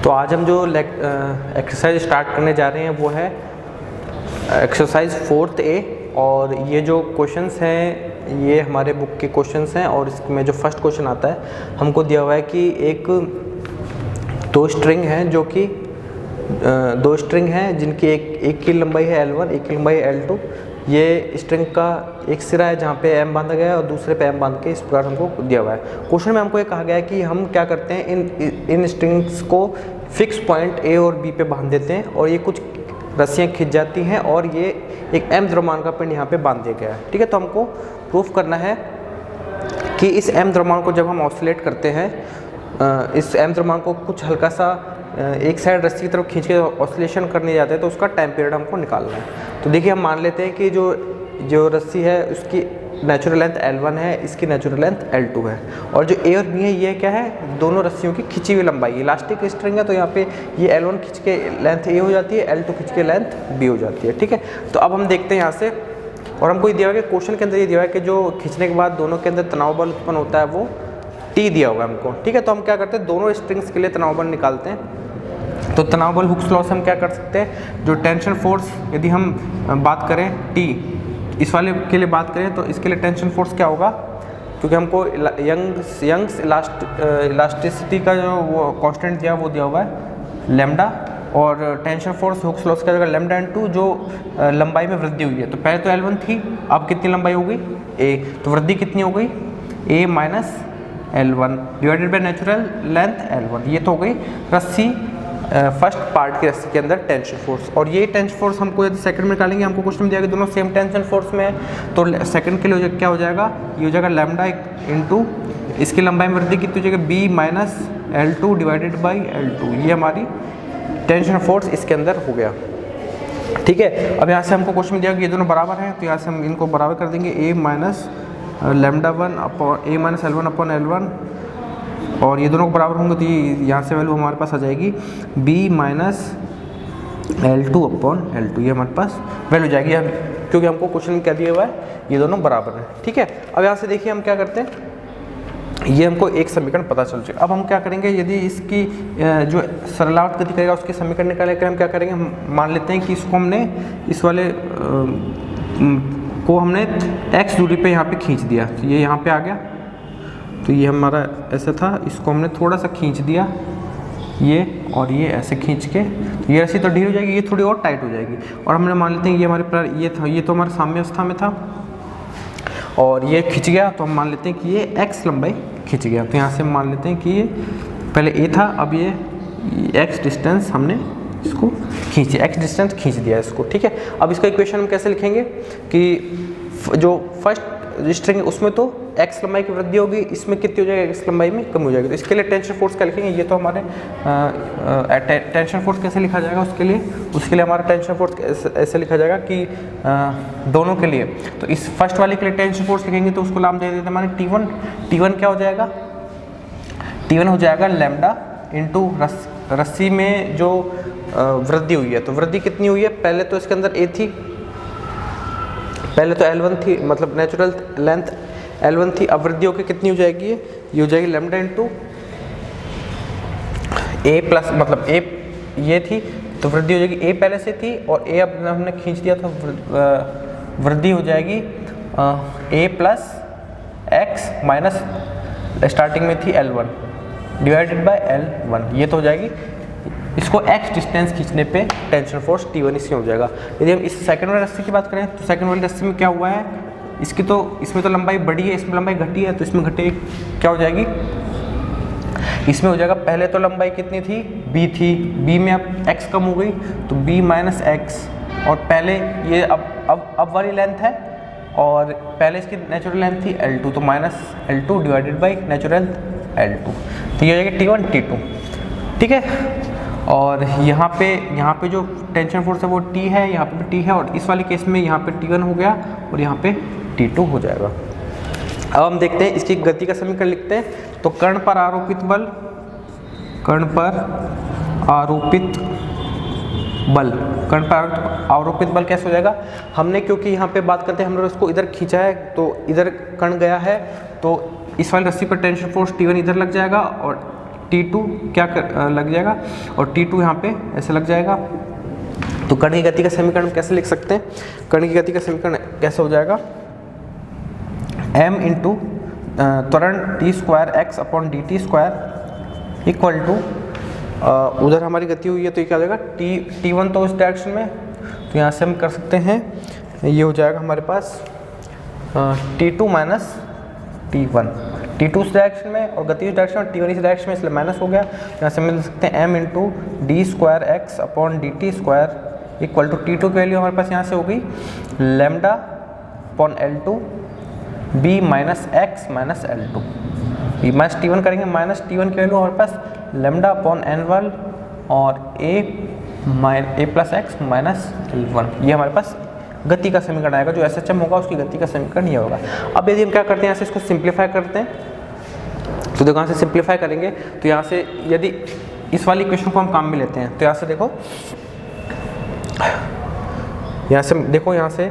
तो आज हम जो एक्सरसाइज स्टार्ट करने जा रहे हैं वो है एक्सरसाइज 4th A। और ये जो क्वेश्चंस हैं ये हमारे बुक के क्वेश्चंस हैं। और इसमें जो फर्स्ट क्वेश्चन आता है हमको दिया हुआ है कि दो स्ट्रिंग हैं जो कि दो स्ट्रिंग हैं जिनकी एक की लंबाई है L1, एक की लंबाई है L2। ये स्ट्रिंग का एक सिरा है जहाँ पे M बांधा गया है और दूसरे पे M बांध के इस प्रकार हमको दिया हुआ है। क्वेश्चन में हमको ये कहा गया है कि हम क्या करते हैं, इन स्ट्रिंग्स को फिक्स पॉइंट A और B पे बांध देते हैं और ये कुछ रस्सियाँ खिंच जाती हैं और ये एक M द्रव्यमान का पिंड यहाँ पे बांध दिया गया है। ठीक है, तो हमको प्रूफ करना है कि इस M द्रव्यमान को जब हम ऑसिलेट करते हैं, इस M द्रव्यमान को कुछ हल्का सा एक साइड रस्सी की तरफ खींच के ऑसिलेशन करने जाते हैं तो उसका टाइम पीरियड हमको निकालना है। तो देखिए हम मान लेते हैं कि जो रस्सी है उसकी नेचुरल लेंथ L1 है, इसकी नेचुरल लेंथ L2 है और जो A और B है ये क्या है, दोनों रस्सियों की खिंची हुई लंबाई। इलास्टिक स्ट्रिंग है तो यहाँ पे ये L1 खींच के लेंथ A हो जाती है, L2 खींच के लेंथ B हो जाती है। ठीक है, तो अब हम देखते हैं यहाँ से। और हमको ये दिया हुआ है कि क्वेश्चन के अंदर ये दिया हुआ है कि जो खींचने के बाद दोनों के अंदर तनाव बल उत्पन्न होता है वो T दिया हुआ है हमको। ठीक है, तो हम क्या करते हैं, दोनों स्ट्रिंग्स के लिए तनाव बल निकालते हैं। तो तनाव बल हुक्स लॉ से हम क्या कर सकते हैं, जो टेंशन फोर्स यदि हम बात करें T, इस वाले के लिए बात करें तो इसके लिए टेंशन फोर्स क्या होगा, क्योंकि हमको यंग्स इलास्टिसिटी का जो वो कांस्टेंट दिया वो दिया हुआ है लैम्डा। और टेंशन फोर्स हुक्स लॉ क्या होगा, लैम्डा इनटू जो लंबाई में वृद्धि हुई है। तो पहले तो L1 थी, अब कितनी लंबाई हो गई A, तो वृद्धि कितनी हो गई A minus L1 divided by natural length L1। ये तो हो गई रस्सी फर्स्ट पार्ट की रस्सी के अंदर टेंशन फोर्स। और ये टेंशन फोर्स हमको यदि सेकंड में निकालेंगे, हमको क्वेश्चन में दिया कि दोनों सेम टेंशन फोर्स में है तो सेकंड के लिए क्या हो जाएगा, ये हो जाएगा लैम्डा इनटू इसकी लंबाई में वृद्धि कितनी हो जाएगी B minus L2 divided by L2। ये हमारी टेंशन फोर्स इसके अंदर हो गया। ठीक है, अब यहाँ से हमको क्वेश्चन में दिया कि ये दोनों बराबर हैं तो यहाँ से हम इनको बराबर कर देंगे A minus lambda 1 upon A minus L1 upon L1। और ये दोनों को बराबर होंगे तो ये यहाँ से वैल्यू हमारे पास आ जाएगी B minus L2 upon L2। ये हमारे पास वैल्यू जाएगी, हम क्योंकि हमको क्वेश्चन में क्या दिया हुआ है, ये दोनों बराबर हैं। ठीक है, अब यहाँ से देखिए हम क्या करते हैं, ये हमको एक समीकरण पता चल चुका। अब हम क्या करेंगे, यदि इसकी जो सरलावर्त गति करेगा उसके समीकरण निकालने के लिए हम क्या करेंगे, हम मान लेते हैं कि इसको हमने इस वाले को हमने x दूरी पे यहाँ पे खींच दिया, तो ये यहाँ पे आ गया। तो ये हमारा ऐसा था, इसको हमने थोड़ा सा खींच दिया ये, और ये ऐसे खींच के तो ये रस्सी तो ढील हो जाएगी, ये थोड़ी और टाइट हो जाएगी। और हमने मान लेते हैं ये हमारे पर ये था, ये तो हमारे साम्य अवस्था में था और ये खिंच गया, तो हम मान लेते हैं कि ये x लंबाई खिंच गया। तो यहाँ से हम मान लेते हैं कि ये पहले A था, अब ये x डिस्टेंस हमने इसको खींचे, x डिस्टेंस खींच दिया इसको। ठीक है, अब इसका इक्वेशन हम कैसे लिखेंगे कि जो फर्स्ट स्ट्रिंग उसमें तो x लंबाई की वृद्धि होगी, इसमें कितनी हो जाएगी, x लंबाई में कम हो जाएगी। तो इसके लिए टेंशन फोर्स क्या लिखेंगे, ये तो हमारे टेंशन फोर्स कैसे लिखा जाएगा, उसके लिए हमारा टेंशन फोर्स ऐसे लिखा जाएगा कि दोनों के लिए, तो इस फर्स्ट वाले के लिए टेंशन फोर्स लिखेंगे तो उसको नाम दे देते हैं हमारे T1। T1 क्या हो जाएगा, T1 हो जाएगा लैम्डा इनटू रस्सी में जो वृद्धि हुई है। तो वृद्धि कितनी हुई है, पहले तो इसके अंदर A थी, पहले तो L1 थी, मतलब नेचुरल लेंथ L1 थी, अब वृद्धि होकर कितनी हो जाएगी, ये हो जाएगी लैम्डा इनटू A प्लस, मतलब A ये थी तो वृद्धि हो जाएगी, A पहले से थी और A अब हमने खींच दिया तो वृद्धि हो जाएगी A plus x minus starting में थी L1 डिवाइडेड बाय L1। ये तो हो जाएगी, इसको x डिस्टेंस खींचने पे टेंशन फोर्स T1 इसमें हो जाएगा। यदि हम इस सेकंड वाली रस्सी की बात करें तो सेकंड वाली रस्सी में क्या हुआ है, इसमें तो लंबाई बढ़ी है, इसमें लंबाई घटी है, तो इसमें घटी क्या हो जाएगी, इसमें हो जाएगा पहले तो लंबाई कितनी थी B थी, B में अब x कम हो गई तो B माइनस x। और पहले ये अब वाली लेंथ है और पहले इसकी नेचुरल लेंथ थी L2, तो minus L2 divided by natural L2। तो ये हो जाएगी T1 T2। ठीक है, और यहाँ पे जो टेंशन फोर्स है वो T है, यहाँ पे T है, और इस वाले केस में यहाँ पे T1 हो गया और यहाँ पे T2 हो जाएगा। अब हम देखते हैं इसकी गति का समीकरण लिखते हैं। तो कर्ण पर आरोपित बल कैसे हो जाएगा, हमने क्योंकि यहाँ पे बात करते हैं हमने उसको इधर खींचा है तो इधर कर्ण गया है, तो इस वाली रस्सी पर टेंशन फोर्स T1 इधर लग जाएगा और T2 क्या लग जाएगा, और T2 यहाँ पे ऐसे लग जाएगा। तो कण की गति का समीकरण कैसे लिख सकते हैं? कण की गति का समीकरण कैसे हो जाएगा? m इंटू त्वरण t square x upon D T square equal to, उधर हमारी गति हुई है तो ये क्या हो जाएगा, T1 तो इस डायरेक्शन में, तो यहाँ से हम कर सकते हैं, ये हो जाएगा हमारे पास T2 माइनस T1, T2 इस डायरेक्शन में और गति इस डायरेक्शन में, T1 इस डायरेक्शन में, इसलिए माइनस हो गया। यहाँ से मिल सकते हैं m into d square x upon D T square equal to T2 की वैल्यू हमारे पास यहाँ से हो गई lambda upon L2 b minus x minus L2, b minus T1 करेंगे, माइनस T1 की वैल्यू हमारे पास लैम्डा अपॉन N1 और a plus x minus L1, ये हमारे पास गति का समीकरण आएगा। जो SHM होगा उसकी गति का समीकरण ये होगा। अब यदि हम क्या करते हैं, यहाँ से इसको सिंप्लीफाई करते हैं, तो देखो यहाँ से सिंप्लीफाई करेंगे तो यहाँ से यदि इस वाली इक्वेशन को हम काम में लेते हैं तो यहाँ से देखो, यहाँ से देखो, यहाँ से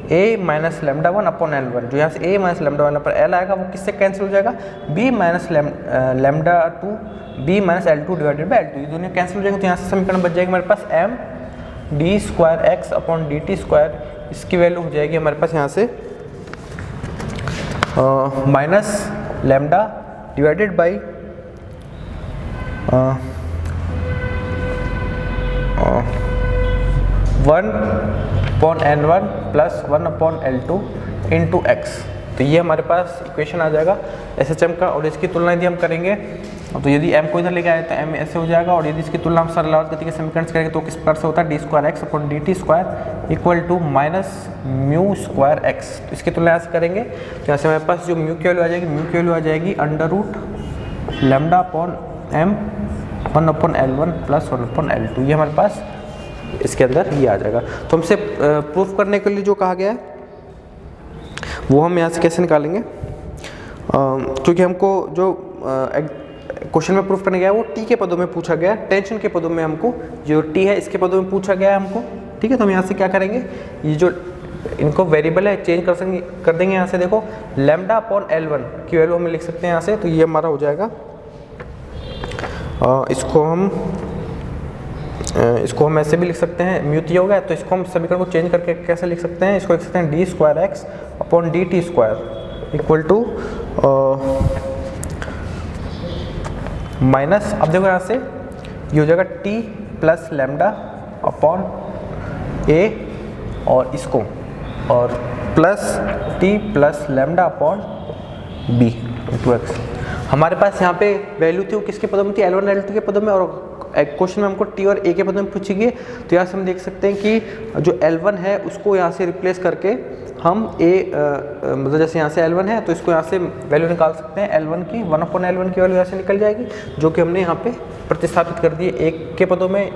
a minus lambda 1 upon L1, जो यहाँ से a माइनस लैम्डा 1 पर L आएगा वो किससे कैंसिल हो जाएगा, b minus lambda 2 b minus L2 divided by L2, ये दोनों कैंसिल हो जाएगा। तो यहाँ से समीकरण बच जाएगा हमारे पास m d square x upon D T square, इसकी वैल्यू हो जाएगी हमारे पास यहाँ से minus lambda divided by 1 upon N1 plus 1 upon L2 into x. तो ये हमारे पास इक्वेशन आ जाएगा SHM का। और इसकी तुलना यदि हम करेंगे तो यदि m को इधर लेके आए तो m ऐसे हो जाएगा, और यदि इसकी तुलना हम सरल गति के समीकरण से करेंगे तो किस प्रकार से होता है, d square x upon D T square equal to minus mu square x. इसकी तुलना ऐसे करेंगे तो यहाँ से हमारे पास जो म्यू की वैल्यू आ जाएगी, म्यू की वैल्यू आ जाएगी under root lambda upon m 1 upon L1 plus 1 upon L2, ये हमारे पास इसके अंदर ये आ जाएगा। तो हमसे प्रूफ करने के लिए जो कहा गया है वो हम यहाँ से कैसे निकालेंगे, क्योंकि हमको जो क्वेश्चन में प्रूफ करने गया है वो टी के पदों में पूछा गया है, टेंशन के पदों में हमको जो टी है इसके पदों में पूछा गया है हमको, ठीक है। तो हम यहाँ से क्या करेंगे, ये जो इनको वेरिएबल है चेंज कर देंगे। यहाँ से देखो लैम्डा अपॉन L1 की वैल्यू हम लिख सकते हैं यहाँ से, तो ये हमारा हो जाएगा, इसको हम ऐसे भी लिख सकते हैं, म्यू टी हो गया, तो इसको हम समीकरण को चेंज करके कैसे लिख सकते हैं, इसको लिख सकते हैं d square x upon D T square equal to minus, अब देखो यहाँ से ये हो जाएगा t plus lambda upon a और इसको, और plus t plus lambda upon b into x. हमारे पास यहाँ पे वैल्यू थी वो किसके पदों में थी, L1 L2 के पदों में, और क्वेश्चन में हमको टी और ए के पदों में पूछी गई। तो यहाँ से हम देख सकते हैं कि जो L1 है उसको यहाँ से रिप्लेस करके हम मतलब जैसे यहाँ से L1 है तो इसको यहाँ से वैल्यू निकाल सकते हैं, L1 की 1 अपॉन L1 की वैल्यू यहाँ से निकल जाएगी, जो कि हमने यहाँ पे प्रतिस्थापित कर दी है। एक के पदों में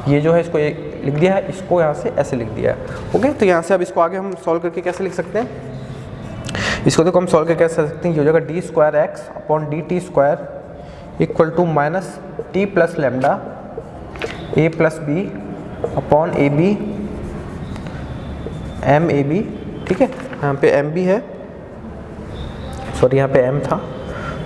ये जो है इसको लिख दिया है, इसको यहाँ से ऐसे लिख दिया है, ओके। तो यहाँ से अब इसको आगे हम सॉल्व करके कैसे लिख सकते हैं, इसको देखो हम सॉल्व करके कैसे लिख सकते हैं, ये हो जाएगा D square x upon D T square equal to minus t plus lambda a plus b upon a b m a b, ठीक है। यहाँ पे एम बी है, सॉरी यहाँ पे एम था,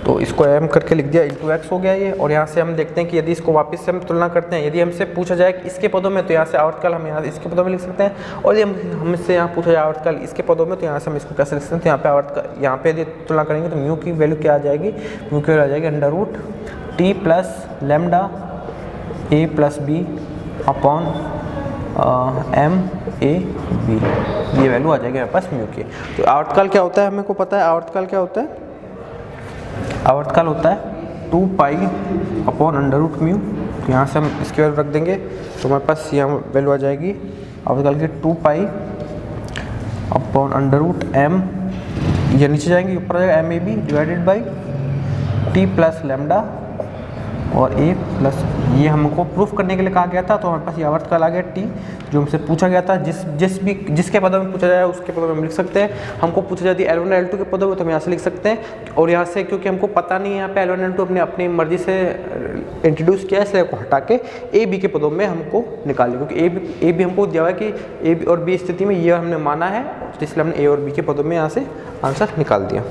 तो इसको एम करके लिख दिया, इंटू एक्स हो गया ये। और यहाँ से हम देखते हैं कि यदि इसको वापस से हम तुलना करते हैं, यदि हमसे पूछा जाए कि इसके पदों में, तो यहाँ से आवर्तकाल हम यहाँ इसके पदों में लिख सकते हैं, और यदि हमसे यहाँ पूछा जाए आवर्तकाल इसके पदों में, तो यहाँ से हम इसको कैसे लिख सकते हैं, तो यहाँ पे आवर्तकाल, यहाँ पे यदि तुलना करेंगे तो म्यू की वैल्यू क्या आ जाएगी, म्यू की वैल्यू आ जाएगी under root t plus lambda a plus b upon M a b, ये वैल्यू आ जाएगी हमारे पास म्यू की। तो आवर्तकाल क्या होता है हमें को पता है, आवर्तकाल क्या होता है, आवर्तकाल होता है 2 pi upon under root mu. तो यहाँ से हम इसकी वैल्यू रख देंगे तो हमारे पास यहाँ वैल्यू आ जाएगी आवर्तकाल की 2 pi upon under root m, ये नीचे जाएंगे ऊपर आ जाएगा m a b divided by t plus lambda और ए प्लस, ये हमको प्रूफ करने के लिए कहा गया था। तो हमारे पास ये आवर्तकाल आ गया टी, जो हमसे पूछा गया था, जिसके पदों में पूछा जाए उसके पदों में हम लिख सकते हैं। हमको पूछा जाती है L1 L2 के पदों में, तो हम यहाँ से लिख सकते हैं। और यहाँ से क्योंकि हमको पता नहीं है यहाँ पे L1 L2 अपनी मर्जी से इंट्रोड्यूस किया है, इसलिए को हटा के ए बी के पदों में हमको निकालें, क्योंकि ए बी हमको दिया हुआ है कि ए बी और बी स्थिति में ये हमने माना है, इसलिए हमने ए और बी के पदों में यहाँ से आंसर निकाल दिया।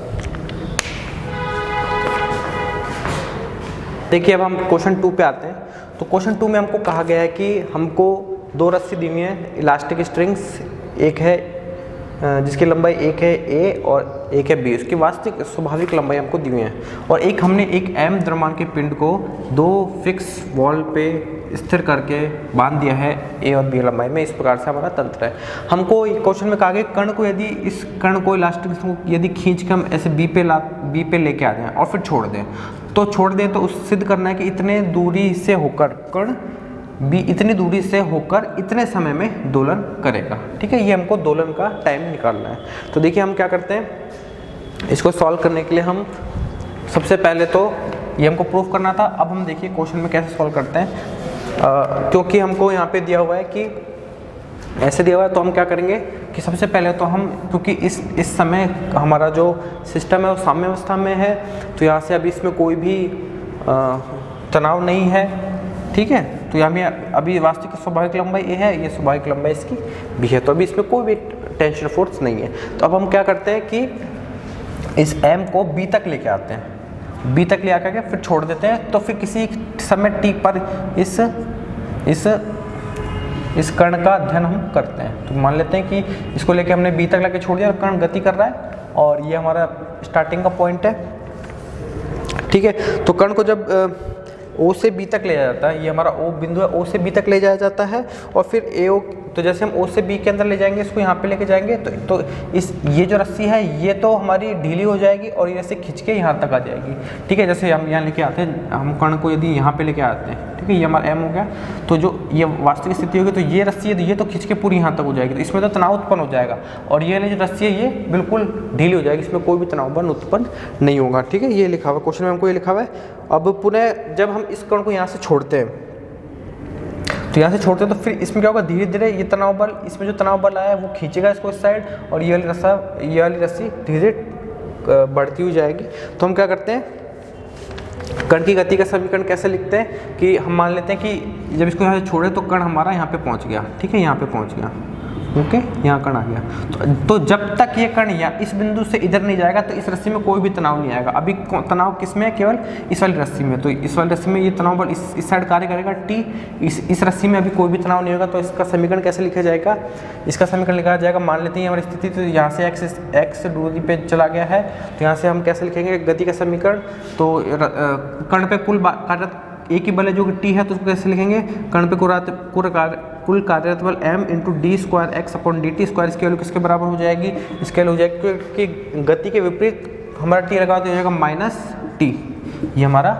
देखिए अब हम क्वेश्चन 2 पे आते हैं। तो क्वेश्चन 2 में हमको कहा गया है कि हमको 2 रस्सी दी हुई है इलास्टिक स्ट्रिंग्स, एक है जिसकी लंबाई एक है ए और एक है बी, उसकी वास्तविक स्वाभाविक लंबाई हमको दी हुई है, और एक हमने एक एम द्रव्यमान के पिंड को 2 फिक्स वॉल पे स्थिर करके बांध दिया है ए और बी लंबाई में। इस प्रकार से हमारा तंत्र है। हमको क्वेश्चन में कहा गया कण को, यदि इस कण को इलास्टिक यदि खींच के हम ऐसे बी पे लेके आ जाएं और फिर छोड़ दें, तो उस सिद्ध करना है कि इतने दूरी से होकर कण बी इतनी दूरी से होकर इतने समय में दोलन करेगा। ठीक है, ये हमको दोलन का टाइम निकालना है। तो देखिए हम क्या करते हैं, इसको सॉल्व करने के लिए हम सबसे पहले तो ये हमको प्रूफ करना था। अब हम देखिए क्वेश्चन में कैसे सॉल्व करते हैं। क्योंकि हमको यहाँ पे दिया हुआ है कि ऐसे दिया हुआ है, तो हम क्या करेंगे कि सबसे पहले तो हम, क्योंकि इस समय हमारा जो सिस्टम है वो साम्य अवस्था में है, तो यहाँ से अभी इसमें कोई भी तनाव नहीं है। ठीक है, तो यहाँ में अभी वास्तविक स्वाभाविक लंबाई ए है, ये स्वाभाविक लंबाई इसकी बी है, तो अभी इसमें कोई भी टेंशन फोर्स नहीं है। तो अब हम क्या करते हैं कि इस एम को बी तक लेके आते हैं, बी तक ले आकर के फिर छोड़ देते हैं। तो फिर किसी समय टी पर इस कण का अध्ययन हम करते हैं। तो मान लेते हैं कि इसको लेके हमने बी तक लेके छोड़ दिया और कण गति कर रहा है, और ये हमारा स्टार्टिंग का पॉइंट है। ठीक है, तो कण को जब ओ से बी तक ले जाया जाता है, ये हमारा ओ बिंदु है, ओ से बी तक ले जाया जाता है, और फिर ए ओ, तो जैसे हम ओ से बी के अंदर ले जाएंगे, इसको यहाँ पे लेके जाएंगे, तो ये जो रस्सी है ये तो हमारी ढीली हो जाएगी और ये रस्सी खींच के यहाँ तक आ जाएगी। ठीक है, जैसे हम यहाँ लेके आते हैं, हम कण को यदि यहाँ पे लेके आते हैं, ठीक है, ये हमारा एम हो गया, तो जो ये वास्तविक स्थिति होगी, तो ये रस्सी है, ये तो खींच के पूरी यहाँ तक हो जाएगी, तो इसमें तो तनाव उत्पन्न हो जाएगा, और ये जो रस्सी है ये बिल्कुल ढीली हो जाएगी, इसमें कोई भी तनाव बल उत्पन्न नहीं होगा। ठीक है, ये लिखा हुआ क्वेश्चन में हमको, ये लिखा हुआ है। अब पुनः जब हम इस कण को यहाँ से छोड़ते हैं, तो यहाँ से छोड़ते हैं, तो फिर इसमें क्या होगा, धीरे धीरे ये तनाव बल, इसमें जो तनाव बल आया है वो खींचेगा इसको इस साइड, और ये वाली रस्सी धीरे धीरे बढ़ती हुई जाएगी। तो हम क्या करते हैं, कण की गति का समीकरण कैसे लिखते हैं कि हम मान लेते हैं कि जब इसको यहाँ से छोड़े तो कण हमारा यहाँ पे पहुँच गया। ठीक है, यहाँ पे पहुँच गया, ओके, यहाँ कण आ गया। तो जब तक ये कण या इस बिंदु से इधर नहीं जाएगा तो इस रस्सी में कोई भी तनाव नहीं आएगा। अभी तनाव किस में है, केवल इस वाली रस्सी में, तो इस वाली रस्सी में ये तनाव बल इस साइड कार्य करेगा टी, इस रस्सी में अभी कोई भी तनाव नहीं होगा। तो इसका समीकरण कैसे लिखा जाएगा, इसका समीकरण लिखा जाएगा, मान लेते हैं हमारी स्थिति, तो यहाँ से एक्स दूरी पे चला गया है, तो यहाँ से हम कैसे लिखेंगे गति का समीकरण, तो कण पे कुल एक ही बल है जो कि टी है, तो उसको कैसे लिखेंगे, कण पे कुल कार्यरत बल m into d square x upon D T square, इसकी वैल्यू किसके बराबर हो जाएगी, इसकी वैल्यू हो जाएगी क्योंकि गति के विपरीत हमारा टी लगा तो हो जाएगा माइनस टी, ये हमारा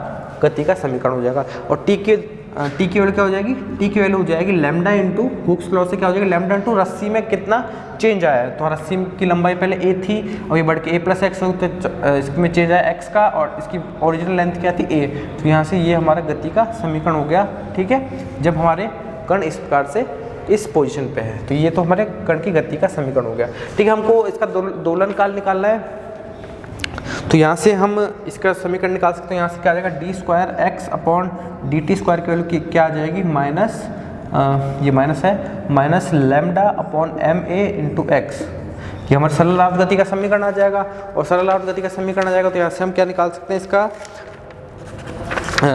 गति का समीकरण हो जाएगा। और टी की वैल्यू क्या हो जाएगी, टी की वैल्यू हो जाएगी लैम्डा इंटू हुक्स लॉ से क्या हो जाएगी, लैम्डा इंटू रस्सी में कितना चेंज आया है। तो रस्सी की लंबाई पहले ए थी और ये बढ़ के ए प्लस एक्स हो, तो इसमें चेंज आया एक्स का, और इसकी ओरिजिनल लेंथ क्या थी ए, तो यहाँ से ये हमारा गति का समीकरण हो गया। ठीक है, जब हमारे कण इस प्रकार से इस पोजीशन पे है, तो ये तो हमारे कण की गति का समीकरण हो गया। ठीक है, हमको इसका दोलन काल निकालना है, तो यहाँ से हम इसका समीकरण निकाल सकते हैं। यहाँ से क्या आ जाएगा, D square x upon D T square की वैल्यू क्या आ जाएगी, माइनस ये माइनस है, minus lambda upon M a into x, ये हमारे सरल आवर्त गति का समीकरण आ जाएगा। और सरल आवर्त गति का समीकरण आ जाएगा, तो यहाँ से हम क्या निकाल सकते हैं, इसका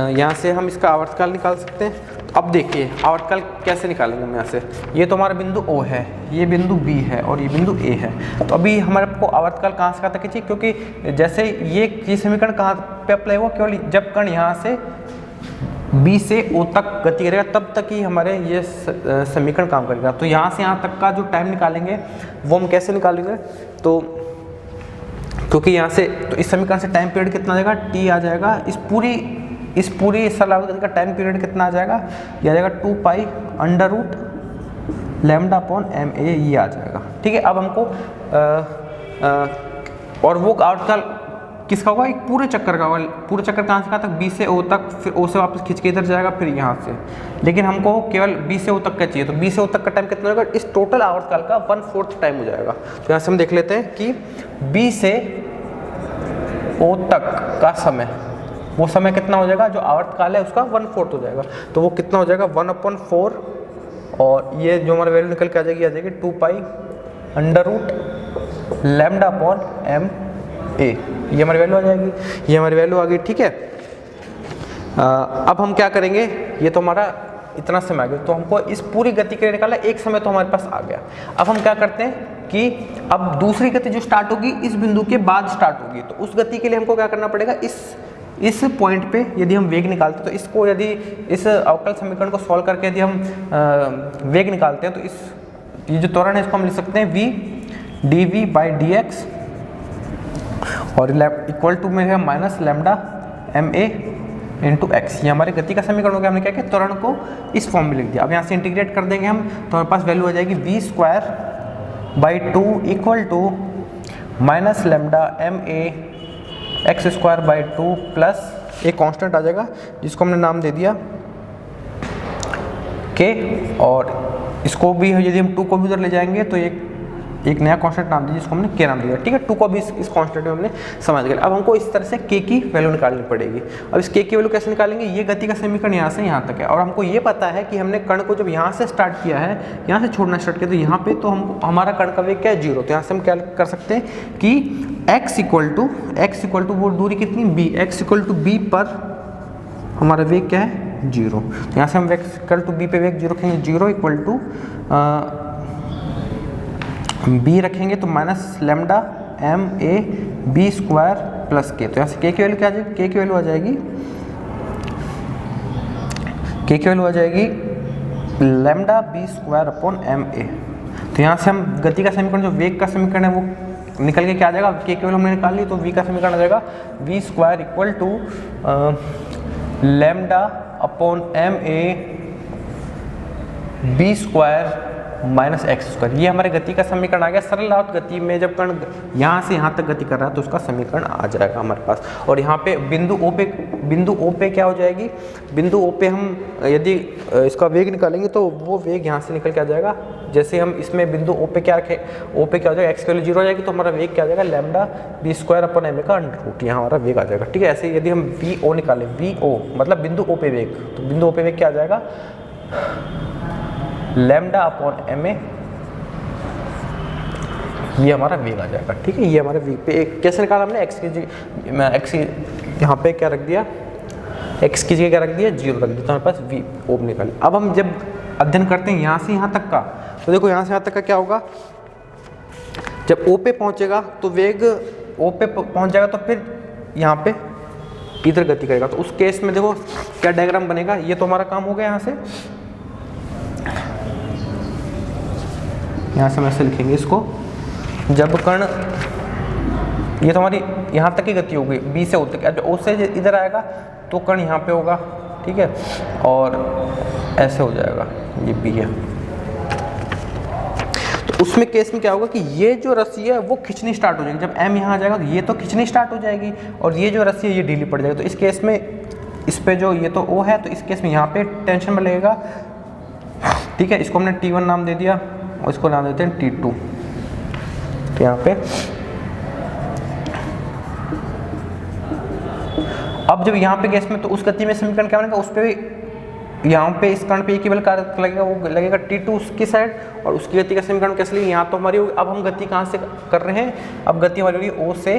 यहाँ से हम इसका आवर्तकाल निकाल सकते हैं। अब देखिए आवर्तकाल कैसे निकालेंगे हम यहाँ से, ये तो हमारा बिंदु O है, ये बिंदु B है और ये बिंदु A है। तो अभी हमारे को आवर्तकाल कहाँ से कहाँ तक चाहिए, क्योंकि जैसे ये समीकरण कहाँ पे अप्लाई हुआ, केवल जब कण यहाँ से B से O तक गति करेगा तब तक ही हमारे ये समीकरण काम करेगा। तो यहाँ से यहाँ तक का जो टाइम निकालेंगे वो हम कैसे निकालेंगे, तो क्योंकि यहाँ से तो इस समीकरण से टाइम पीरियड कितना आ जाएगा, T आ जाएगा, इस पूरी सरल आवर्त गति का टाइम पीरियड कितना आ जाएगा, ये आ जाएगा 2 pi under root lambda upon M a, ये आ जाएगा। ठीक है, अब हमको और वो आवर्तकाल किसका होगा, एक पूरे चक्कर का होगा। पूरे चक्कर कहाँ से कहाँ तक, बी से ओ तक, फिर ओ से वापस खींच के इधर जाएगा, फिर यहाँ से, लेकिन हमको केवल बी से ओ तक का चाहिए, तो बी से ओ तक का टाइम कितना होगा, इस टोटल आवर्तकाल का 1/4 टाइम हो जाएगा। तो यहाँ से हम देख लेते हैं कि बी से ओ तक का समय, वो समय कितना हो जाएगा, जो आवर्तकाल है उसका 1/4 हो जाएगा। तो वो कितना हो जाएगा, 1/4, और ये जो हमारा वैल्यू निकल के आ जाएगी 2 pi under root lambda upon M a, ये हमारी वैल्यू आ जाएगी, ये हमारी वैल्यू आ गई। ठीक है, अब हम क्या करेंगे, ये तो हमारा इतना समय आ गया, तो हमको इस पूरी गति के लिए निकाला, एक समय तो हमारे पास आ गया। अब हम क्या करते हैं कि अब दूसरी गति जो स्टार्ट होगी इस बिंदु के बाद स्टार्ट होगी, तो उस गति के लिए हमको क्या करना पड़ेगा, इस पॉइंट पे यदि हम वेग निकालते हैं तो इसको, यदि इस अवकल समीकरण को सॉल्व करके यदि हम वेग निकालते हैं तो ये जो त्वरण है इसको हम लिख सकते हैं v dv बाई dx और इक्वल टू में है minus lambda ma into x. ये हमारे गति का समीकरण हो गया। हमने क्या किया, त्वरण को इस फॉर्म में लिख दिया। अब यहाँ से इंटीग्रेट कर देंगे हम तो हमारे पास वैल्यू आ जाएगी v square by 2 equal to minus lambda ma x square by 2 plus एक कांस्टेंट आ जाएगा जिसको हमने नाम दे दिया k, और इसको भी यदि हम 2 को भी उधर ले जाएंगे तो एक नया कांस्टेंट नाम दीजिए जिसको हमने k नाम दिया। ठीक है, 2 को भी इस कांस्टेंट में हमने समझ गया। अब हमको इस तरह से k की वैल्यू निकालनी पड़ेगी। अब इस k की वैल्यू कैसे निकालेंगे, ये गति का समीकरण यहाँ से यहाँ तक है और हमको ये पता है कि हमने कण को जब यहाँ से स्टार्ट किया है, यहाँ से छोड़ना स्टार्ट किया, तो यहाँ पे तो हमारा कण का वेग क्या है, 0। तो यहाँ से हम क्या कर सकते हैं कि x इक्वल टू वो दूरी कितनी b, x equal to b पर हमारा वेग क्या है 0। तो यहाँ से हम x इक्वल टू b पे वेग 0 रखेंगे, 0 इक्वल टू b रखेंगे तो minus lambda m a b square plus k. तो यहाँ से k की वैल्यू क्या आ जाएगी, k की वैल्यू आ जाएगी lambda b square upon M a. तो यहाँ से हम गति का समीकरण जो वेग का समीकरण है वो निकल के क्या आ जाएगा, k की वैल्यू हमने निकाल ली तो v का समीकरण आ जाएगा v square equal to lambda upon M a b square minus x square. ये हमारे गति का समीकरण आ गया। सरल गति में जब कण यहाँ से यहाँ तक गति कर रहा है तो उसका समीकरण आ जाएगा हमारे पास। और यहाँ पे बिंदु O पे क्या हो जाएगी, बिंदु O पे हम यदि इसका वेग निकालेंगे तो वो वेग यहाँ से निकल के आ जाएगा। जैसे हम इसमें बिंदु O पे क्या रखें, O पे क्या हो जाएगा, एक्स की वैल्यू 0 हो जाएगी तो हमारा वेग क्या आ जाएगा, lambda b square upon M a का अंडर रूट, यहाँ हमारा वेग आ जाएगा। ठीक है, ऐसे यदि हम VO निकालें, VO मतलब बिंदु O पे वेग, तो बिंदु O पे वेग क्या आ जाएगा, लैम्डा अपॉन एम ए, ये हमारा वेग आ जाएगा। ठीक है, ये हमारे वेग पे कैसे निकाला हमने, एक्स की यहाँ पे क्या रख दिया, एक्स की जगह क्या रख दिया, 0 रख दिया, तो हमारे पास वी ओ निकाले। अब हम जब अध्ययन करते हैं यहाँ से यहाँ तक का, तो देखो यहाँ से यहाँ तक का क्या होगा, जब ओ पे पहुँचेगा तो वेग ओ पे पहुँच जाएगा तो फिर यहाँ पे इधर गति करेगा। तो उस केस में देखो क्या डायग्राम बनेगा, ये तो हमारा काम हो गया। यहाँ से हम ऐसे लिखेंगे इसको, जब कण, ये तो हमारी यहाँ तक की गति हो गई, बी से ओ तक, जब ओ से इधर आएगा तो कण यहाँ पे होगा। ठीक है, और ऐसे हो जाएगा, ये बी है। तो उसमें केस में क्या होगा कि ये जो रस्सी है वो खिंचनी स्टार्ट हो जाएगी। जब एम यहाँ आ जाएगा तो ये तो खिंचनी स्टार्ट हो जाएगी और ये जो रस्सी है ये ढीली पड़ जाएगी। तो इस केस में इस पे जो ये तो ओ है, तो इस केस में यहाँ पे टेंशन में लगेगा। ठीक है, इसको हमने T1 नाम दे दिया और इसको नाम देते हैं T2। तो यहाँ पे अब जब यहाँ पे केस में, तो उस गति में समीकरण क्या बनेगा, उस पे भी यहाँ पे इस कण पे एक ही बल कार्य लगेगा, वो लगेगा T2 उसकी साइड, और उसकी गति का समीकरण कैसे लिए, यहाँ तो हमारी होगी। अब हम गति कहाँ से कर रहे हैं, अब गति हमारी होगी O से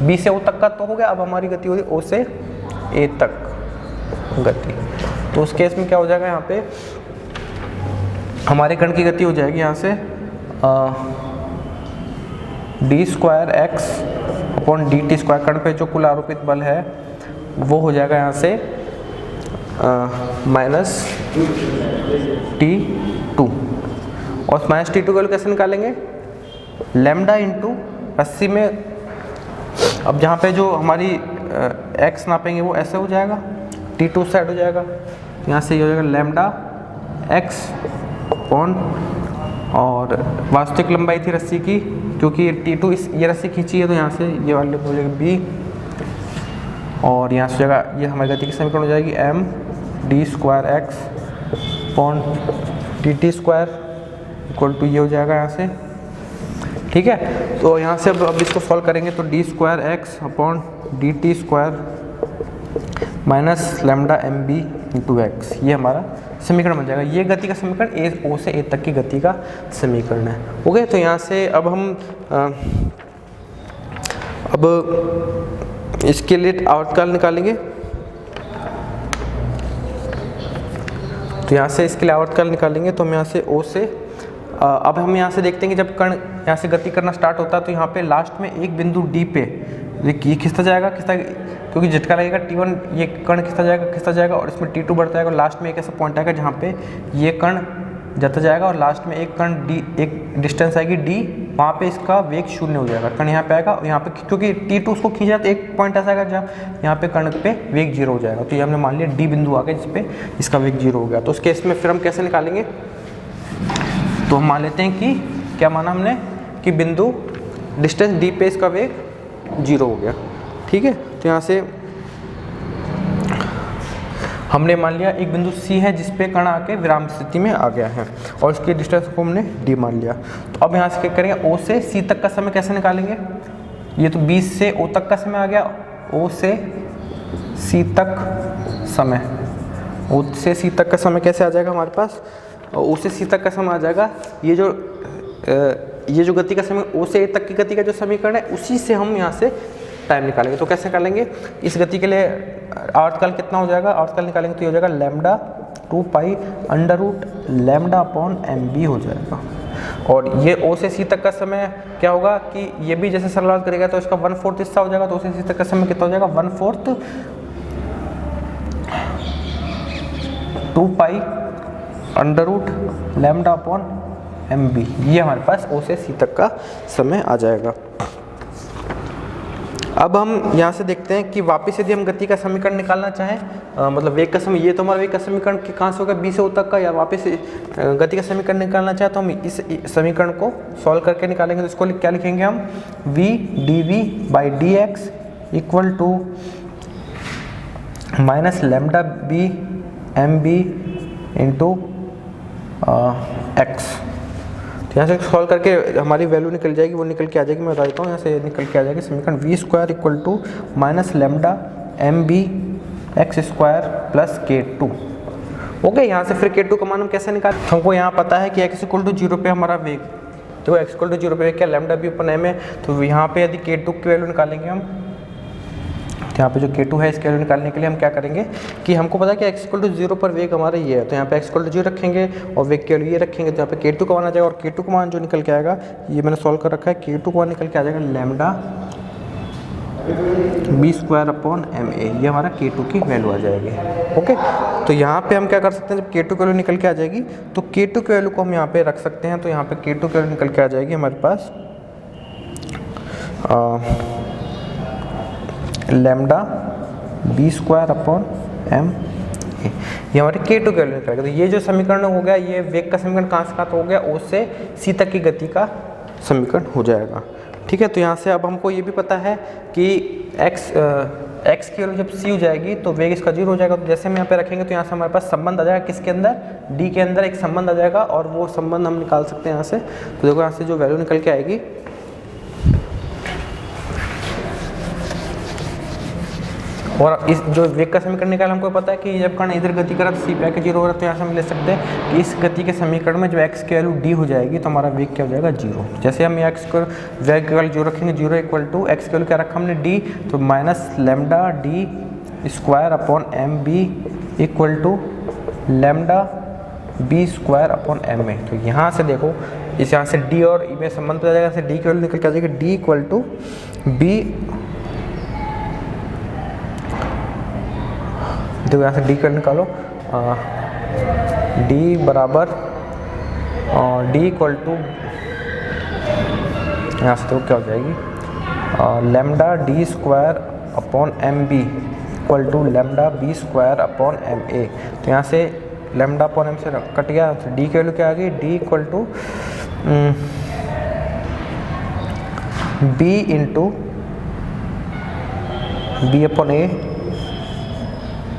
B से O तक का तो हो गया। अब हमारी गति होगी O से A तक गति। तो उस केस में क्या हो जाएगा, यहाँ पे हमारे कण की गति हो जाएगी यहाँ से D square x upon D T square. कण पे जो कुल आरोपित बल है वो हो जाएगा यहाँ से माइनस T2। और माइनस T2 वैल्यू कैसे निकालेंगे, लैम्डा इंटू रस्सी में, अब जहाँ पे जो हमारी x नापेंगे वो ऐसे हो जाएगा, T2 साइड हो जाएगा, यहाँ से ये हो जाएगा लैम्डा x अपॉन, और वास्तविक लंबाई थी रस्सी की, क्योंकि T2 ये रस्सी खींची है तो यहाँ से ये वाली हो जाएगी B, और यहाँ से जगह ये हमारी गति की समीकरण हो जाएगी m d square x upon t t square equal to ये हो जाएगा यहाँ से। ठीक है, तो यहाँ से अब इसको सॉल्व करेंगे तो d square x upon D T square minus lambda m b into x, ये हमारा समीकरण बन जाएगा। ये गति का समीकरण ए ओ से ए तक की गति का समीकरण है। ओके, तो यहाँ से अब हम अब इसके लिए आवर्तकाल निकालेंगे। तो यहाँ से इसके लिए आवर्तकाल निकालेंगे तो हम यहाँ से O से अब हम यहाँ से देखते हैं कि जब कण यहाँ से गति करना स्टार्ट होता है तो यहाँ पे लास्ट में एक बिंदु D पे ये खिसता जाएगा क्योंकि झटका लगेगा T1, ये कण खिसता जाएगा और इसमें T2 बढ़ता जाएगा और लास्ट में एक ऐसा पॉइंट आएगा जहाँ पे ये कण जाता जाएगा और लास्ट में एक कण D, एक डिस्टेंस आएगी D, वहाँ पे इसका वेग 0 हो जाएगा। कण यहाँ पे आएगा और यहाँ पे क्योंकि T2 उसको खींचा तो एक पॉइंट ऐसा आएगा जहाँ यहाँ पे कण पे वेग 0 हो जाएगा। तो ये हमने मान लिया D बिंदु आ गया जिसपे इसका वेग 0 हो गया। तो उस केस में फिर हम कैसे निकालेंगे, तो हम मान लेते हैं कि क्या माना हमने कि बिंदु डिस्टेंस D पे इसका वेग 0 हो गया। ठीक है, तो यहाँ से हमने मान लिया एक बिंदु C है जिसपे कण आके विराम स्थिति में आ गया है और उसके डिस्टेंस को हमने D मान लिया। तो अब यहाँ से क्या करेंगे, O से C तक का समय कैसे निकालेंगे। ये तो 20 से O तक का समय आ गया, O से C तक समय, O से C तक का समय कैसे आ जाएगा हमारे पास, O से C तक का समय आ जाएगा ये जो गति का समय O से A तक की गति का जो समीकरण है उसी से हम यहाँ से टाइम निकालेंगे। तो कैसे निकालेंगे, इस गति के लिए आवर्तकाल कितना हो जाएगा, आवर्तकाल निकालेंगे तो ये हो जाएगा lambda 2 pi under root lambda upon MB हो जाएगा। और ये O से C तक का समय क्या होगा कि ये भी जैसे सरल करेगा तो इसका 1/4 हिस्सा हो जाएगा। तो O से C तक का समय कितना हो जाएगा, 1/4 2 pi under root lambda upon MB, ये हमारे पास O से C तक का समय आ जाएगा। अब हम यहाँ से देखते हैं कि वापस यदि हम गति का समीकरण निकालना चाहें, मतलब वेग का समय, ये तो हमारा वेग का समीकरण कहाँ से होगा, B से O तक का, या वापस गति का समीकरण निकालना चाहें तो हम इस समीकरण को सॉल्व करके निकालेंगे। तो इसको क्या लिखेंगे हम, V dV/dx equal to minus lambda B MB into x। यहाँ से सॉल्व करके हमारी वैल्यू निकल जाएगी, वो निकल के आ जाएगी, मैं बता देता हूँ। यहाँ से निकल के आ जाएगी समीकरण v² equal to minus lambda MB x² plus K2। Okay, यहाँ से फिर K2 का मान हम कैसे निकालें, हमको यहाँ पता है कि x इक्वल टू 0 पे हमारा वेग, तो x इक्वल टू 0 पे क्या लैम्डा B अपन m है, तो यहाँ पे यदि K2 की वैल्यू निकालेंगे हम, तो यहाँ पे जो K2 है इसकी वैल्यू निकालने के लिए हम क्या करेंगे कि हमको पता है कि x इक्वल टू 0 पर वेग हमारा ये है, तो यहाँ पे x इक्वल टू 0 रखेंगे और वेग के लिए ये रखेंगे, तो यहाँ पे K2 का मान आ जाएगा। और K2 का मान जो निकल के आएगा, ये मैंने सॉल्व कर रखा है, K2 का मान निकल के आ जाएगा लैम्डा B² अपॉन MA, ये हमारा K2 की वैल्यू आ जाएगी। ओके, तो यहाँ पे हम क्या कर सकते हैं, जब K2 की वैल्यू निकल के आ जाएगी तो K2 की वैल्यू को हम यहाँ पे रख सकते हैं। तो यहाँ पे K2 की वैल्यू निकल के आ जाएगी हमारे पास लैम्डा B² अपॉन M, ये हमारे K2 की वैल्यू निकलेगा। तो ये जो समीकरण हो गया, ये वेग का समीकरण कहाँ से कहाँ तो हो गया, O से C तक की गति का समीकरण हो जाएगा। ठीक है, तो यहाँ से अब हमको ये भी पता है कि x की वैल्यू जब C हो जाएगी तो वेग इसका 0 हो जाएगा। तो जैसे हम यहाँ पे रखेंगे तो यहाँ से हमारे पास संबंध आ जाएगा, किसके अंदर, D के अंदर एक संबंध आ जाएगा और वो संबंध हम निकाल सकते हैं यहाँ से। तो देखो यहाँ से जो वैल्यू निकल के आएगी, और इस जो वेग का समीकरण निकाल हमको पता है कि जब कण इधर गति करा तो C पे आके 0 हो रहा है। तो यहाँ से हम ले सकते हैं कि इस गति के समीकरण में जो x की वैल्यू D हो जाएगी तो हमारा वेग क्या हो जाएगा, 0। जैसे हम x को वेग की वैल्यू 0 रखेंगे, 0 इक्वल टू x की वैल्यू क्या रखा हमने, D, तो minus lambda D² upon MB equal to lambda B² upon MA। तो यहाँ से देखो, इस यहाँ से D और E में संबंध आ जाएगा, से D की वैल्यू निकल के आ जाएगी, D इक्वल टू B, देखो यहाँ से D कर निकालो, D बराबर D इक्वल टू, यहाँ से तो क्या हो जाएगी, lambda D² upon MB equal to lambda B² upon MA। तो यहाँ से लैम्डा अपॉन M से कट गया, तो D की वैल्यू क्या आ गई, D equal to B into B upon A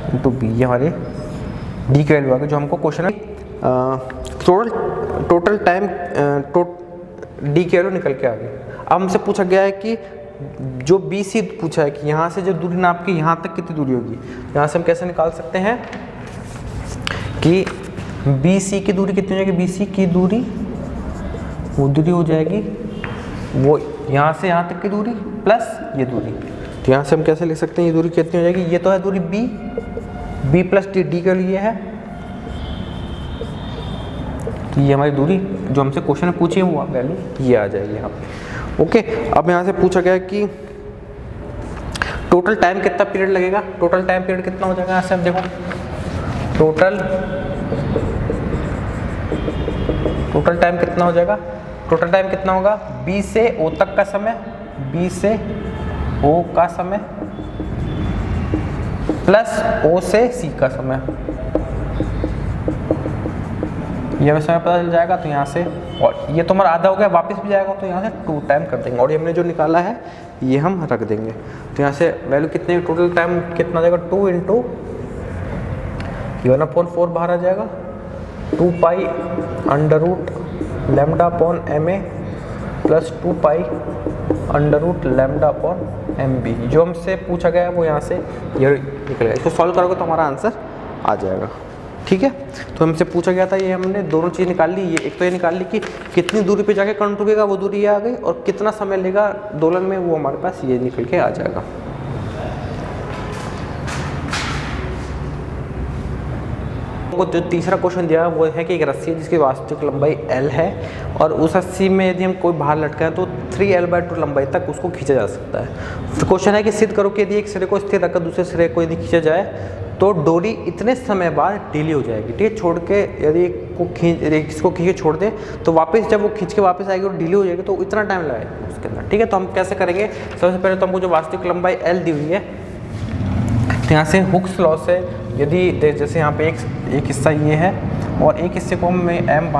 into B, ये हमारे D की वैल्यू आ गई जो हमको क्वेश्चन में टोटल टाइम D की वैल्यू निकल के आ गई। अब हमसे पूछा गया है कि जो BC पूछा है कि यहाँ से जो दूरी नाप के यहाँ तक कितनी दूरी होगी। यहाँ से हम कैसे निकाल सकते हैं कि BC की दूरी कितनी हो जाएगी, BC की दूरी वो दूरी हो जाएगी वो यहाँ से यहाँ तक की दूरी प्लस ये दूरी। तो यहाँ से हम कैसे लिख सकते हैं, ये दूरी कितनी हो जाएगी, ये तो है दूरी B प्लस D की वैल्यू ये है, तो ये हमारी दूरी जो हमसे क्वेश्चन में पूछी है वो वैल्यू ये आ जाएगी यहाँ पे। ओके, अब यहाँ से पूछा गया कि टोटल टाइम कितना पीरियड लगेगा, टोटल टाइम पीरियड कितना हो जाएगा। यहाँ से अब देखो टोटल टाइम कितना हो जाएगा, टोटल टाइम कितना होगा, बी से ओ तक का समय, बी से ओ का समय प्लस ओ से सी का समय, ये समय पता चल जाएगा। तो यहाँ से और ये तो हमारा आधा हो गया, वापस भी जाएगा तो यहाँ से 2 टाइम कर देंगे और ये हमने जो निकाला है ये हम रख देंगे। तो यहाँ से वैल्यू कितने, टोटल टाइम कितना जाएगा, 2 इंटू 1/4 बाहर आ जाएगा, 2 pi under root lambda upon M A plus 2 pi under root lambda upon M B. जो हमसे पूछा गया है वो यहाँ से ये निकलेगा। इसको सॉल्व करोगे तो हमारा आंसर आ जाएगा। ठीक है, तो हमसे पूछा गया था, ये हमने दोनों चीज़ निकाल ली। ये एक तो ये निकाल ली कि कितनी दूरी पे जाके करंट रुकेगा, वो दूरी ये आ गई, और कितना समय लेगा दोलन में, वो हमारे पास ये निकल के आ जाएगा। वो जो तीसरा क्वेश्चन दिया वो है कि एक रस्सी है जिसकी वास्तविक लंबाई L है और उस रस्सी में यदि हम कोई भार लटकाएं तो 3L/2 लंबाई तक उसको खींचा जा सकता है। तो क्वेश्चन है कि सिद्ध करो कि यदि एक सिरे को स्थिर रखकर दूसरे सिरे को यदि खींचा जाए तो डोरी इतने समय बाद ढीली हो जाएगी। ठीक है, छोड़ के यदि इसको खींच के छोड़ दें तो वापस जब वो खींच के वापस आएगी और ढीली हो जाएगी तो इतना टाइम लगेगा उसके अंदर। ठीक है, तो हम कैसे करेंगे, सबसे पहले तो हमको जो वास्तविक लंबाई L दी हुई है तो यहाँ से हुक्स लॉ से यदि जैसे यहाँ पे एक हिस्सा ये है और एक हिस्से को में M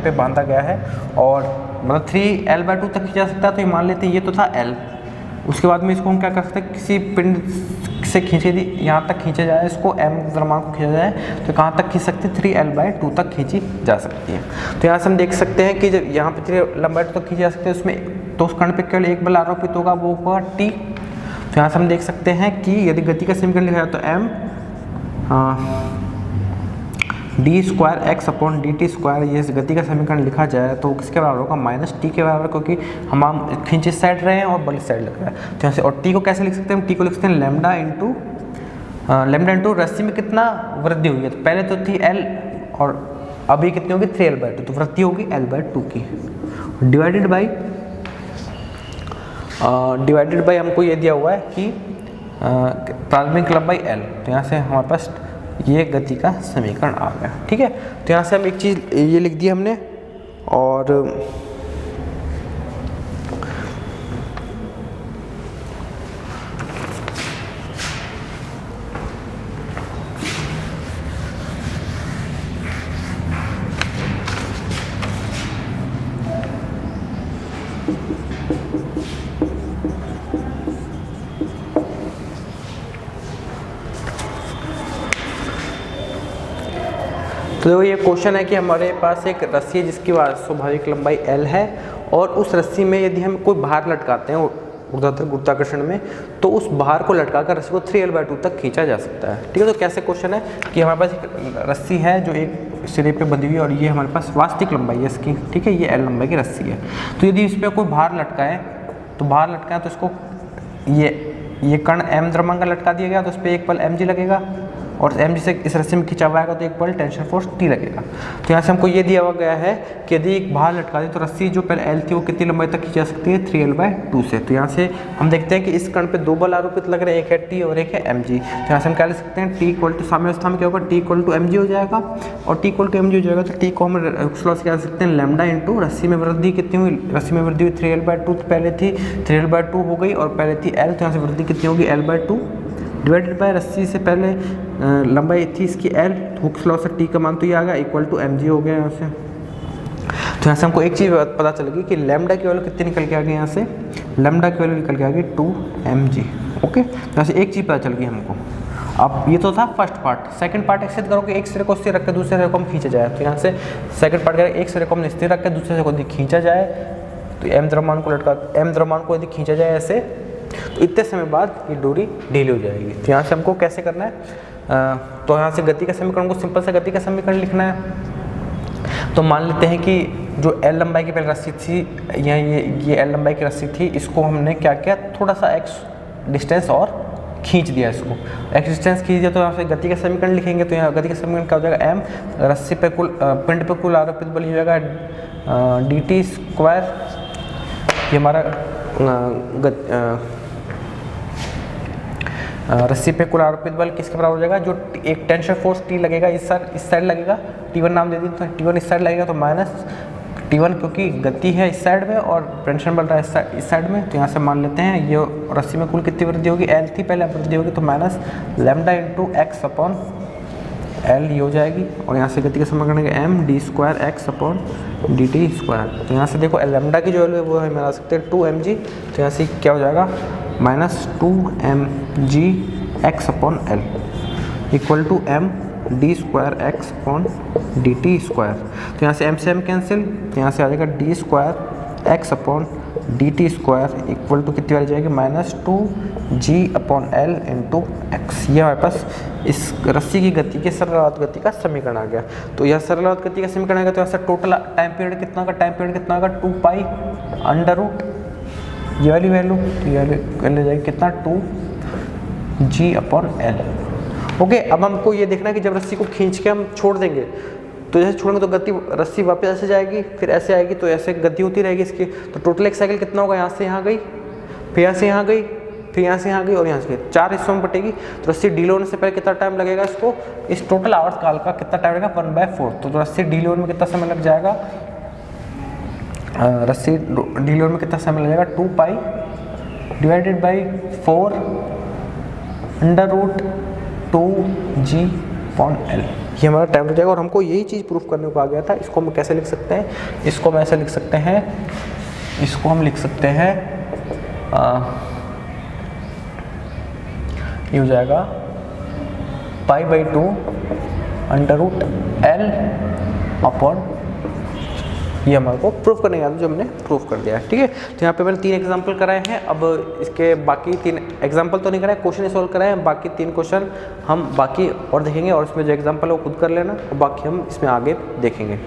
पे बांधा गया है और मतलब 3L/2 तक खींचा जा सकता है। तो ये मान लेते हैं ये तो था L, उसके बाद में इसको हम क्या कर सकते हैं, किसी पिंड से खींचे यहाँ तक खींचा जाए, इसको M द्रव्यमान को खींचा जाए तो कहाँ तक खींच सकते हैं, 3L/2 तक खींची जा सकती है। तो यहाँ से हम देख सकते हैं कि जब यहाँ पे 3L/2 तक खींची जा सकती है उसमें तो उस कण पे केवल एक बल आरोपित होगा, वो होगा T। तो यहाँ से हम देख सकते हैं कि यदि गति का समीकरण लिखा जाए तो M d²x/dt², ये गति का समीकरण लिखा जाए तो किसके बराबर होगा, -t के बराबर, क्योंकि हम खींचे साइड रहे हैं और बल साइड लग रहा है। तो यहाँ से और t को कैसे लिख सकते हैं, हम t को लिख सकते हैं लैम्डा इंटू रस्सी में कितना वृद्धि हुई है। तो पहले तो थी L और अभी कितनी होगी 3L/2, तो वृद्धि होगी L/2 की, डिवाइडेड बाई हमको ये दिया हुआ है कि प्रारंभिक लंबाई L। तो यहाँ से हमारे पास ये गति का समीकरण आ गया। ठीक है, तो यहाँ से हम एक चीज़ ये लिख दी हमने और तो ये क्वेश्चन है कि हमारे पास एक रस्सी है जिसकी स्वाभाविक लंबाई L है और उस रस्सी में यदि हम कोई भार लटकाते हैं ऊर्ध्वाधर गुरुत्वाकर्षण में तो उस भार को लटकाकर रस्सी को 3L/2 तक खींचा जा सकता है। ठीक है, तो कैसे क्वेश्चन है कि हमारे पास एक रस्सी है जो एक सिरे पे बंधी हुई है और ये हमारे पास वास्तविक लंबाई है इसकी। ठीक है, ये L लंबाई की रस्सी है। तो यदि इस पर कोई भार लटकाएँ तो इसको ये कण M द्रव्यमान का लटका दिया गया तो उस पर एक बल mg लगेगा और mg से इस रस्सी में खिंचा हुआ है तो एक बल टेंशन फोर्स T लगेगा। तो यहाँ से हमको ये दिया हुआ गया है कि यदि एक भार लटका दे तो रस्सी जो पहले L थी वो कितनी लंबाई तक खींच जा सकती है, 3L/2 से। तो यहाँ से हम देखते हैं कि इस कण पे 2 बल आरोपित लग रहे हैं, एक है T और एक है mg। तो यहाँ से हम क्या लिख सकते हैं, T इक्वल टू साम्य अवस्था में क्या होगा, T इक्वल टू mg हो जाएगा और T इक्वल टू mg हो जाएगा तो T को हम स्लॉ से क्या लिख सकते हैं, लैम्डा इंटू रस्सी में वृद्धि कितनी हुई, रस्सी में वृद्धि हुई 3L/2 पहले थी, 3L/2 हो गई और पहले थी L, तो यहाँ से वृद्धि कितनी होगी L/2 डिवाइडेड बाय रस्सी से पहले लंबाई थी इसकी L, हुक्स लॉ से T का मान तो ये आ गया इक्वल टू mg हो गया यहाँ से। तो यहाँ से हमको एक चीज़ पता चलेगी कि लैम्डा की वैल्यू कितनी निकल के आ गई, यहाँ से लैम्डा की वैल्यू निकल के आ गई 2mg। ओके, तो यहाँ से एक चीज़ पता चल गई हमको। अब ये तो था first part. Second part accept करो कि एक सिरे को स्थिर रख कर दूसरे सिरे को हम खींचा जाए। तो यहाँ से सेकंड पार्ट करें, एक सिरे को हमने स्थिर रख कर दूसरे सिरे को यदि खींचा जाए तो m द्रव्यमान को यदि खींचा जाए ऐसे तो इतने समय बाद ये डोरी ढीली हो जाएगी। तो यहाँ से हमको कैसे करना है, तो यहाँ से गति का समीकरण को सिंपल सा गति का समीकरण लिखना है। तो मान लेते हैं कि जो L लंबाई की पहले रस्सी थी या ये L लंबाई की रस्सी थी, इसको हमने क्या किया, थोड़ा सा x डिस्टेंस और खींच दिया इसको, एक्स डिस्टेंस खींच दिया, तो यहाँ से गति का समीकरण लिखेंगे। तो यहाँ गति का समीकरण क्या हो जाएगा, एम रस्सी पे कुल पिंड पे कुल आरोपित बल हो जाएगा डी टी स्क्वायर। ये हमारा रस्सी पे कुल आरोपित बल किसके बराबर हो जाएगा, जो एक टेंशन फोर्स टी लगेगा इस साइड लगेगा, टी1 नाम दे दी, तो टी1 इस साइड लगेगा, तो माइनस टी1 क्योंकि गति है इस साइड में और टेंशन बल रहा है इस साइड में, तो यहाँ से मान लेते हैं ये रस्सी में कुल कितनी वृद्धि होगी, एल थी पहले, वृद्धि होगी तो minus lambda into x upon L ये हो जाएगी। और यहाँ से गति का समीकरण है M D square x upon D T square. तो यहाँ से देखो लैम्डा की जो वैल्यू है वो हमें आ सकते हैं 2mg, तो यहाँ से क्या हो जाएगा minus 2mg X upon L equal to M D square x upon D T square. तो यहाँ से एम से एम कैंसिल, तो यहाँ से आ जाएगा D square x upon D T square equal to कितनी वाली जाएगी minus 2g upon L into x. ये हमारे पास इस रस्सी की गति के सरलावत गति का समीकरण आ गया। तो यह सरलावत गति का समीकरण आएगा, तो यहाँ से टोटल टाइम पीरियड कितना होगा 2 पाई अंडर रूट ये वाली वैल्यू, तो ये वैल्यू जाएगी कितना 2g अपॉन एल। ओके, अब हमको ये देखना है कि जब रस्सी को खींच के हम छोड़ देंगे तो जैसे छोड़ेंगे तो गति रस्सी वापस ऐसे जाएगी, फिर ऐसे आएगी, तो ऐसे गति होती रहेगी इसकी। तो टोटल एक साइकिल कितना होगा, यहाँ से यहाँ गई, फिर यहाँ से यहाँ गई, फिर यहाँ से यहाँ गई और यहाँ से 4 हिस्सों में बटेगी। तो रस्सी डील होने से पहले कितना टाइम लगेगा इसको, इस टोटल आवर्स काल का कितना टाइम लगेगा 1/4। तो रस्सी डील होने में कितना समय लग जाएगा, रस्सी डील होने में कितना समय लग जाएगा 2 pi divided by 4 under root 2g upon L. ये हमारा टाइम लग जाएगा। और हमको यही चीज़ प्रूफ करने को आ गया था। इसको हम कैसे लिख सकते हैं, इसको हम ऐसे लिख सकते हैं, इसको हम लिख सकते हैं ये हो जाएगा π/2 अंडर रूट एल अपॉन, ये हमारे को प्रूफ करने का जो हमने प्रूफ कर दिया है। ठीक है, तो यहाँ पे मैंने 3 एग्जांपल कराए हैं। अब इसके बाकी 3 एग्जांपल तो नहीं कराए, क्वेश्चन सॉल्व कराए हैं। बाकी 3 क्वेश्चन हम बाकी और देखेंगे और इसमें जो एग्जांपल है वो खुद कर लेना और बाकी हम इसमें आगे देखेंगे।